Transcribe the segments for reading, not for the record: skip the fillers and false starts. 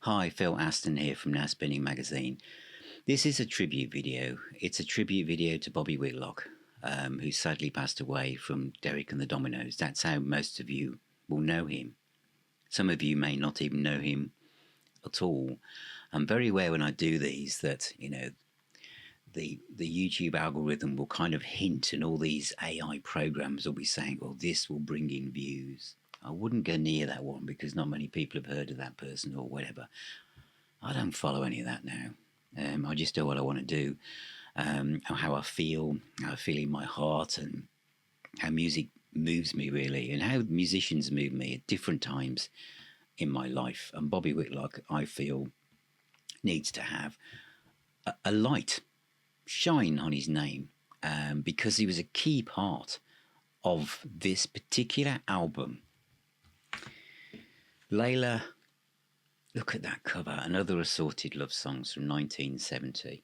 Hi, Phil Aston here from Now Spinning Magazine. This is a tribute video. It's a tribute video to Bobby Whitlock, who sadly passed away from Derek and the Dominos. That's how most of you will know him. Some of you may not even know him at all. I'm very aware when I do these that, the YouTube algorithm will kind of hint, and all these AI programs will be saying, well, this will bring in views. I wouldn't go near that one because not many people have heard of that person or whatever. I don't follow any of that now. I just do what I want to do, how I feel in my heart, and how music moves me really, and how musicians move me at different times in my life. And Bobby Whitlock, I feel, needs to have a light shine on his name, because he was a key part of this particular album. Layla, look at that cover, another Assorted love songs from 1970.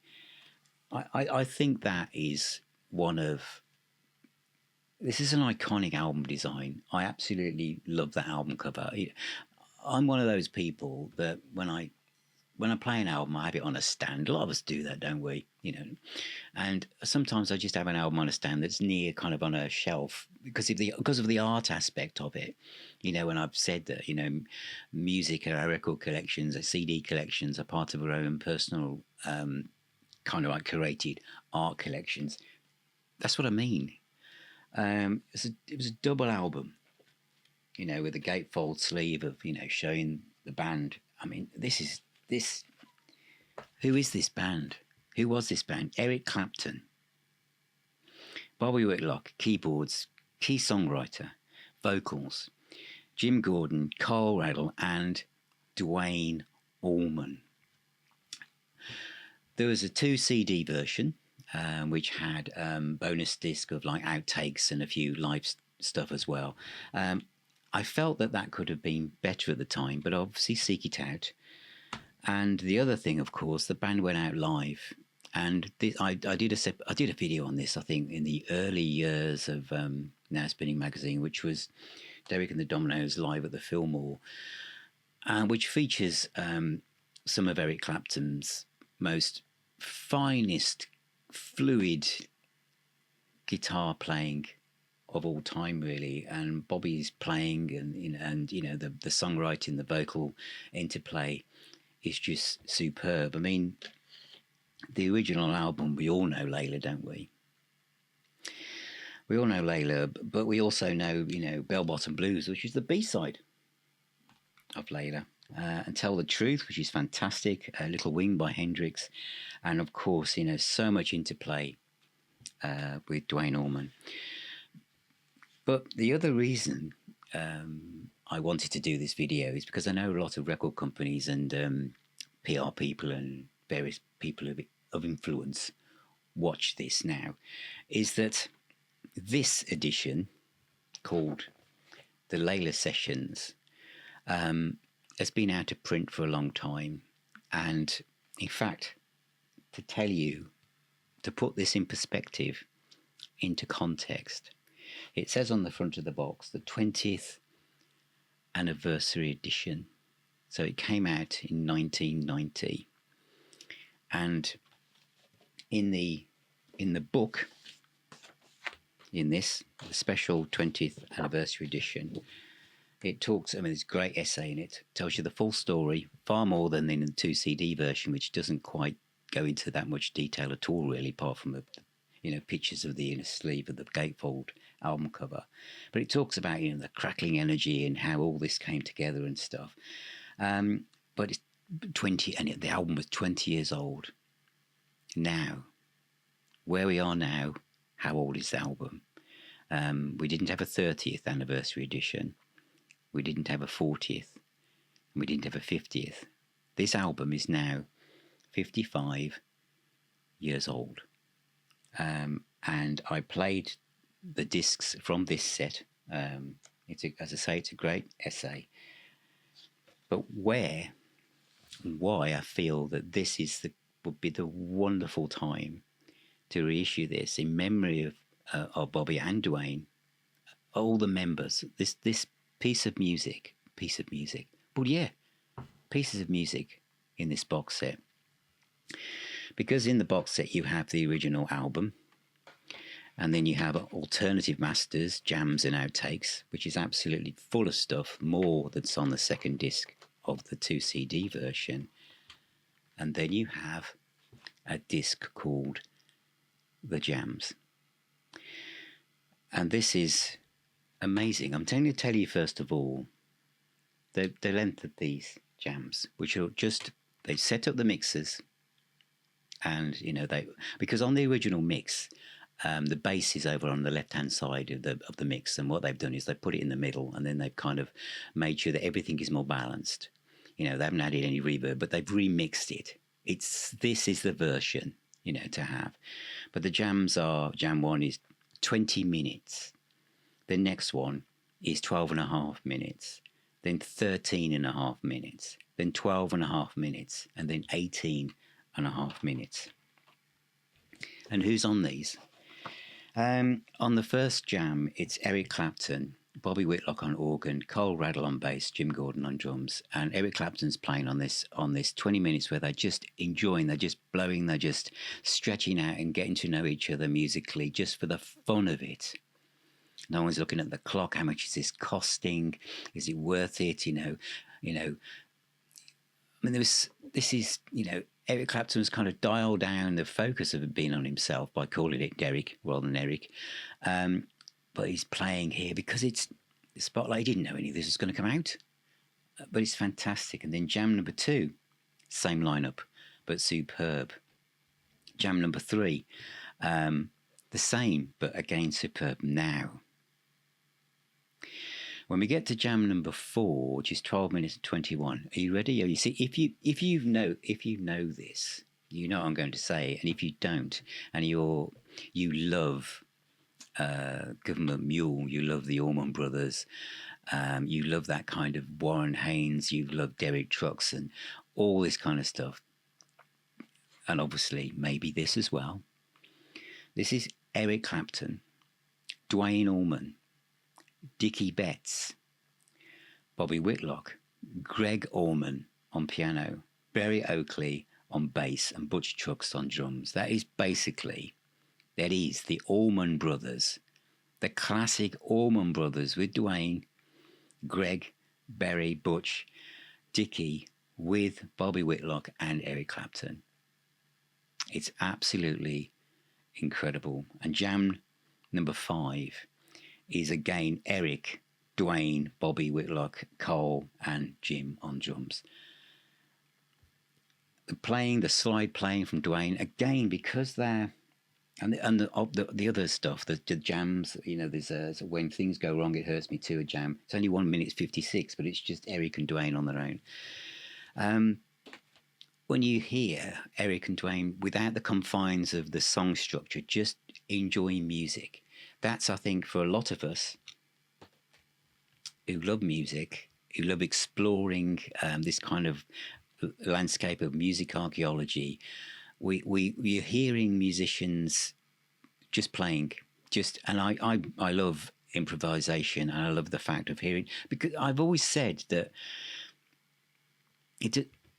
I think that is this is an iconic album design. I absolutely love that album cover. I'm one of those people that when I play an album, I have it on a stand. A lot of us do that, don't we? And sometimes I just have an album on a stand that's near kind of on a shelf because of the art aspect of it. When I've said that, music, our record collections, our CD collections are part of our own personal kind of like curated art collections. That's what I mean. It was a double album, with a gatefold sleeve of, showing the band. I mean, who is this band? Who was this band? Eric Clapton, Bobby Whitlock, keyboards, key songwriter, vocals, Jim Gordon, Carl Radle, and Duane Allman. There was a 2 CD version, which had bonus disc of like outtakes and a few live stuff as well. I felt that could have been better at the time, but obviously seek it out. And the other thing, of course, the band went out live, and I did a video on this, I think, in the early years of Now Spinning Magazine, which was Derek and the Dominos live at the Fillmore, which features some of Eric Clapton's most finest, fluid guitar playing of all time, really, and Bobby's playing and the songwriting, the vocal interplay is just superb. I mean, the original album, we all know Layla, don't we? We all know Layla, but we also know, Bell Bottom Blues, which is the B-side of Layla. And Tell the Truth, which is fantastic. Little Wing by Hendrix. And of course, so much interplay with Duane Allman. But the other reason I wanted to do this video is because I know a lot of record companies and PR people and various people of influence watch this now, is that this edition, called the Layla Sessions, has been out of print for a long time. And in fact, to put this in perspective, into context, it says on the front of the box, the 20th anniversary edition. So it came out in 1990. And in the book, in this special 20th anniversary edition, it talks, there's a great essay in it, tells you the full story, far more than in the 2 CD version, which doesn't quite go into that much detail at all, really, apart from the pictures of the inner sleeve of the gatefold album cover. But it talks about, the crackling energy and how all this came together and stuff. But it's 20, and the album was 20 years old. Now, where we are now, how old is the album? We didn't have a 30th anniversary edition. We didn't have a 40th. And we didn't have a 50th. This album is now 55 years old. And I played the discs from this set. As I say, it's a great essay. But why I feel that this would be the wonderful time to reissue this in memory of Bobby and Duane, all the members. This piece of music. But yeah, pieces of music in this box set. Because in the box set you have the original album, and then you have alternative masters, jams and outtakes, which is absolutely full of stuff, more that's on the second disc of the 2 CD version. And then you have a disc called The Jams. And this is amazing. I'm going to tell you first of all the length of these jams, which are just, they set up the mixers, and because on the original mix, the bass is over on the left-hand side of the mix, and what they've done is they put it in the middle, and then they've kind of made sure that everything is more balanced. They haven't added any reverb, but they've remixed it. This is the version, to have. But the jams are, jam 1 is 20 minutes. The next one is 12.5 minutes. Then 13.5 minutes. Then 12.5 minutes. And then 18.5 minutes. And who's on these? On the first jam, it's Eric Clapton, Bobby Whitlock on organ, Cole Raddle on bass, Jim Gordon on drums, and Eric Clapton's playing on this 20 minutes where they're just enjoying, they're just blowing, they're just stretching out and getting to know each other musically, just for the fun of it. No one's looking at the clock. How much is this costing? Is it worth it? Eric Clapton was kind of dialed down the focus of it being on himself by calling it Derek rather than Eric. But he's playing here because it's Spotlight. He didn't know any of this was going to come out. But it's fantastic. And then jam number 2, same lineup, but superb. Jam number 3, the same, but again superb now. When we get to jam number 4, which is 12 minutes and 21, are you ready? You see, if you know this, you know what I'm going to say. And if you don't, and you love Government Mule, you love the Allman Brothers, you love that kind of Warren Haynes, you love Derek Trucks and all this kind of stuff, and obviously maybe this as well. This is Eric Clapton, Duane Allman, Dickie Betts, Bobby Whitlock, Greg Allman on piano, Berry Oakley on bass, and Butch Trucks on drums. That is the Allman Brothers, the classic Allman Brothers with Duane, Greg, Berry, Butch, Dickie, with Bobby Whitlock and Eric Clapton. It's absolutely incredible. And jam number 5 is again Eric, Duane, Bobby Whitlock, Cole and Jim on drums. The slide playing from Duane, again, because they're, and the other stuff, the jams, there's When Things Go Wrong, It Hurts Me Too, a jam. It's only 1 minute 56, but it's just Eric and Duane on their own. When you hear Eric and Duane without the confines of the song structure, just enjoying music, that's, I think, for a lot of us who love music, who love exploring this kind of landscape of music archaeology, we're hearing musicians just playing, and I love improvisation, and I love the fact of hearing, because I've always said that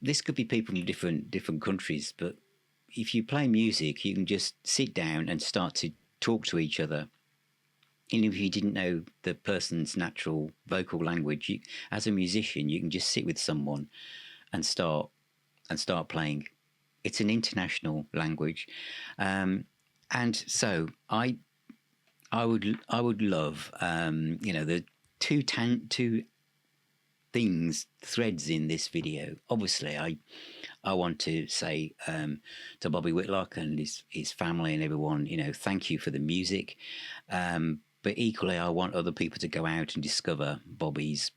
this could be people from different countries, but if you play music, you can just sit down and start to talk to each other. Even if you didn't know the person's natural vocal language, as a musician, you can just sit with someone and start playing. It's an international language, and so I would love the two threads in this video. Obviously, I want to say to Bobby Whitlock and his family and everyone, thank you for the music. But equally, I want other people to go out and discover Bobby's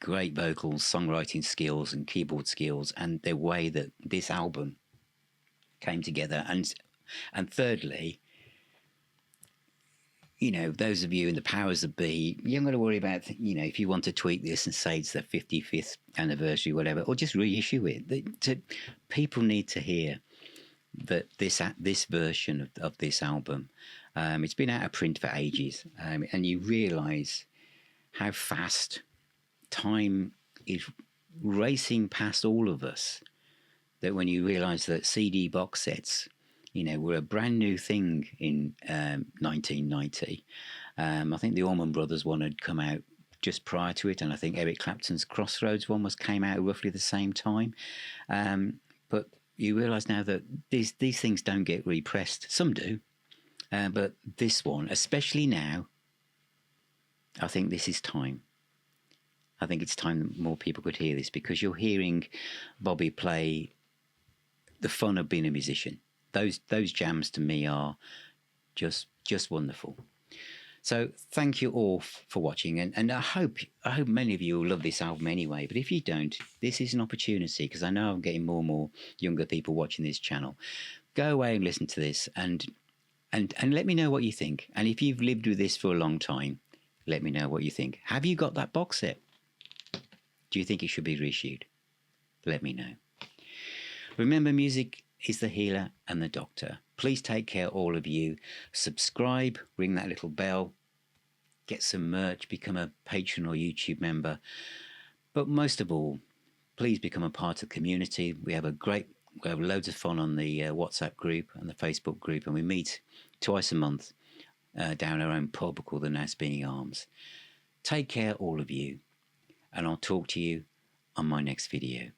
great vocals, songwriting skills and keyboard skills, and the way that this album came together. And thirdly, those of you in the powers that be, you haven't got to worry about, if you want to tweak this and say it's the 55th anniversary, whatever, or just reissue it. People need to hear that this version of this album, it's been out of print for ages, and you realise how fast time is racing past all of us, that when you realise that CD box sets, you know, were a brand new thing in 1990. I think the Allman Brothers one had come out just prior to it, and I think Eric Clapton's Crossroads one came out roughly the same time. But you realise now that these things don't get repressed. Some do, but this one, especially now, I think this is time. I think it's time that more people could hear this, because you're hearing Bobby play the fun of being a musician. Those jams to me are just wonderful. So thank you all for watching, and I hope many of you will love this album anyway. But if you don't, this is an opportunity, because I know I'm getting more and more younger people watching this channel. Go away and listen to this, and let me know what you think. And if you've lived with this for a long time, let me know what you think. Have you got that box set? Do you think it should be reissued? Let me know. Remember, music is the healer and the doctor. Please take care, all of you. Subscribe, ring that little bell, get some merch, become a Patron or YouTube member. But most of all, please become a part of the community. We have loads of fun on the WhatsApp group and the Facebook group, and we meet twice a month down our own pub called the Now Spinning Arms. Take care, all of you, and I'll talk to you on my next video.